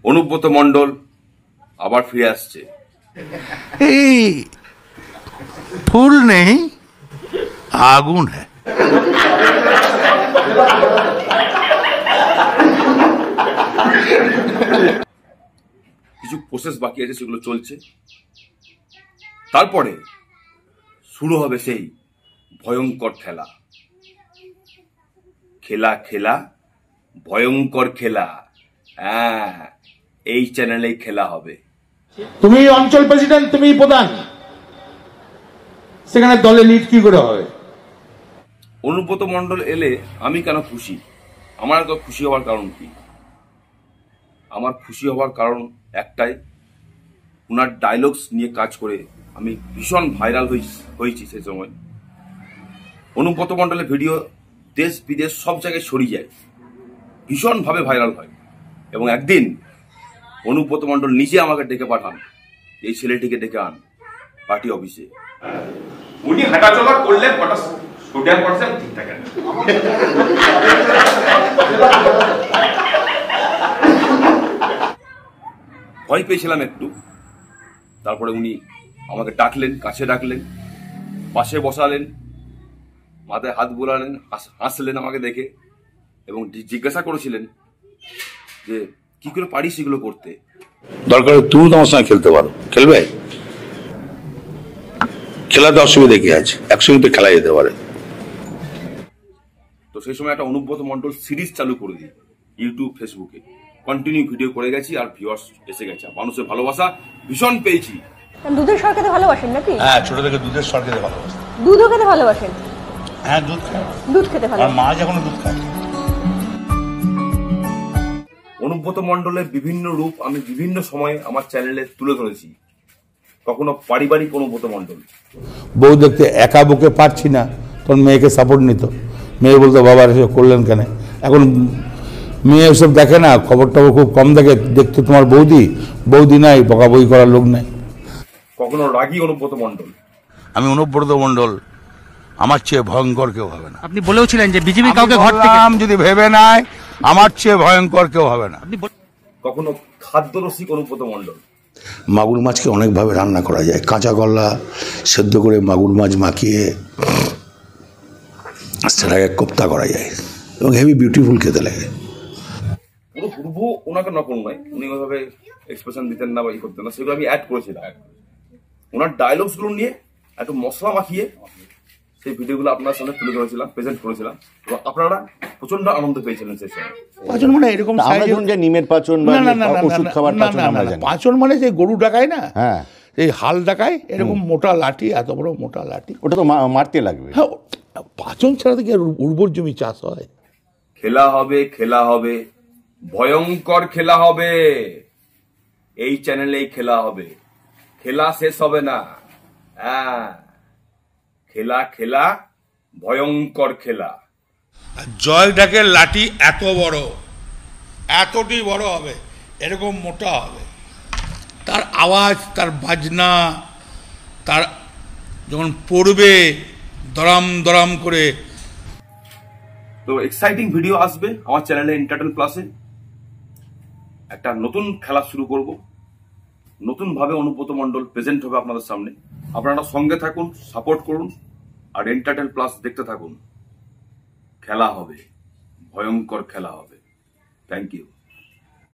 অনুব্রত মণ্ডল আবার ফিরে আসছে। এই ফুল নেই, আগুন হ্যাঁ। কিছু প্রসেস বাকি আছে, সেগুলো চলছে। তারপরে শুরু হবে সেই ভয়ঙ্কর খেলা। খেলা খেলা ভয়ঙ্কর খেলা। হ্যাঁ, এই চ্যানেলেই খেলা হবে। তুমি অঞ্চল প্রেসিডেন্ট, তুমি প্রধান, সেখানে দলে লিড কি করে হবে? অনুব্রত মণ্ডল এলে আমি কেন খুশি? আমার তো খুশি হওয়ার কারণ কি? আমার খুশি হওয়ার কারণ একটাই, ওনার ডায়লগস নিয়ে কাজ করে আমি ভীষণ ভাইরাল হয়েছি। সেই সময় অনুব্রত মণ্ডলের ভিডিও দেশ বিদেশ সব জায়গায় ছড়িয়ে যায়, ভীষণভাবে ভাইরাল হয়। এবং একদিন অনুব্রত মণ্ডল নিজে আমাকে ডেকে পাঠান, এই ছেলেটিকে ডেকে আন পার্টি অফিসে। উনি হাঁটাচলা করলে সোডিয়াম পটাশিয়াম ঠিক থাকে না। ভয় পেয়েছিলাম একটু। তারপরে উনি আমাকে ডাকলেন, কাছে ডাকলেন, পাশে বসালেন, মাথায় হাত বোলালেন, হাসলেন আমাকে দেখে এবং জিজ্ঞাসা করেছিলেন যে কি করে পারি সেগুলো করতে। দরকার তুমি তোমার সঙ্গে খেলতে পারো, খেলবে? খেলাতে অসুবিধা কি আছে? একসঙ্গে তো খেলা যেতে পারে। তো সেই সময় একটা অনুব্রত মণ্ডল সিরিজ চালু করে দিই ইউটিউব, ফেসবুকে কন্টিনিউ ভিডিও করে গেছি, আর ভিউয়ার্স এসে গেছে। মানুষের ভালোবাসা ভীষণ পেয়েছি। দুধের স্বর খেতে ভালোবাসেন নাকি? হ্যাঁ, ছোট থেকে দুধের স্বর খেতে ভালোবাসি। দুধও খেতে ভালোবাসেন? হ্যাঁ, দুধ খাই। দুধ খেতে ভালো, আর মা যখন দুধ খায়। অনুব্রত মণ্ডলের বিভিন্ন রূপ আমি বিভিন্ন সময়ে আমার চ্যানেলে তুলে ধরেছি। কখনো পারিবারিক অনুব্রত মণ্ডল, বউ দেখতে একা বুকে পারছি না, তখন মেয়েকে সাপোর্ট নিত। মেয়ে বলতো বাবা এসব করলেন কেন? এখন মেয়ে এসব দেখে না, খবর টবর খুব কম দেখে। দেখতো তোমার বৌদি নাই, বকা বই করার লোক নাই। কখনো রাগী অনুব্রত মণ্ডল। আমি অনুব্রত মণ্ডল, আমার চেয়ে ভয়ঙ্কর কেউ হবে না। আপনি বলেওছিলেন যে বিজেপি কাউকে ঘর থেকে যদি ভেবে নাই, আমার চেয়ে ভয়ঙ্কর কেউ হবে না। কখনো খাদ্যরসিক অনুব্রত মণ্ডল। মাগুর মাছকে অনেকভাবে রান্না করা যায়। কাঁচা গলা সেদ্ধ করে মাগুর মাছ মাখিয়ে সেটাকে কোপ্তা করা যায় এবং হেভি বিউটিফুল খেতে লাগে। পুরো পূর্ব ওনাকে নকল নয়, উনি ওইভাবে এক্সপ্রেশন দিতেন না বা ই করতেন না, সেগুলো আমি অ্যাড করেছিলাম। ওনার ডায়লগসগুলো নিয়ে একটু মশলা মাখিয়ে সেই ভিডিওগুলো আপনার সামনে তুলে ধরেছিলাম, প্রেজেন্ট করেছিলাম, এবং আপনারা প্রচন্ড আনন্দ পেয়েছিলেন সেই সময়। পাঁচন মানে এরকম যে নিমের পাচন বা ওষুধ খাবার পাচন আমরা জানি। পাঁচন মানে যে গরু ডাকায় না, হ্যাঁ, এই হাল ডাকায় এরকম মোটা লাঠি, এত বড় মোটা লাঠি, ওটা তো মারতে লাগবে। হ্যাঁ, পাচন ছাড়া তো কি উর্বর জমি চাষ হয়? খেলা হবে, খেলা হবে, ভয়ঙ্কর খেলা হবে। এই চ্যানেলেই খেলা হবে, খেলা শেষ হবে না। হ্যাঁ, খেলা খেলা ভয়ঙ্কর খেলা। জয় ডাকের লাঠি এত বড়, এতটি বড় হবে, এরকম মোটা হবে। তার আওয়াজ, তার বাজনা, তার যখন পড়বে দরাম দরাম করে। তো এক্সাইটিং ভিডিও আসবে আমার চ্যানেলে এন্টারটেন প্লাসে। একটা নতুন খেলা শুরু করব, নতুন ভাবে অনুব্রত মণ্ডল প্রেজেন্ট হবে আপনাদের সামনে। আপনারা সঙ্গে থাকুন, সাপোর্ট করুন, আর এন্টারটেন প্লাস দেখতে থাকুন। খেলা হবে, ভয়ঙ্কর খেলা হবে। Thank you.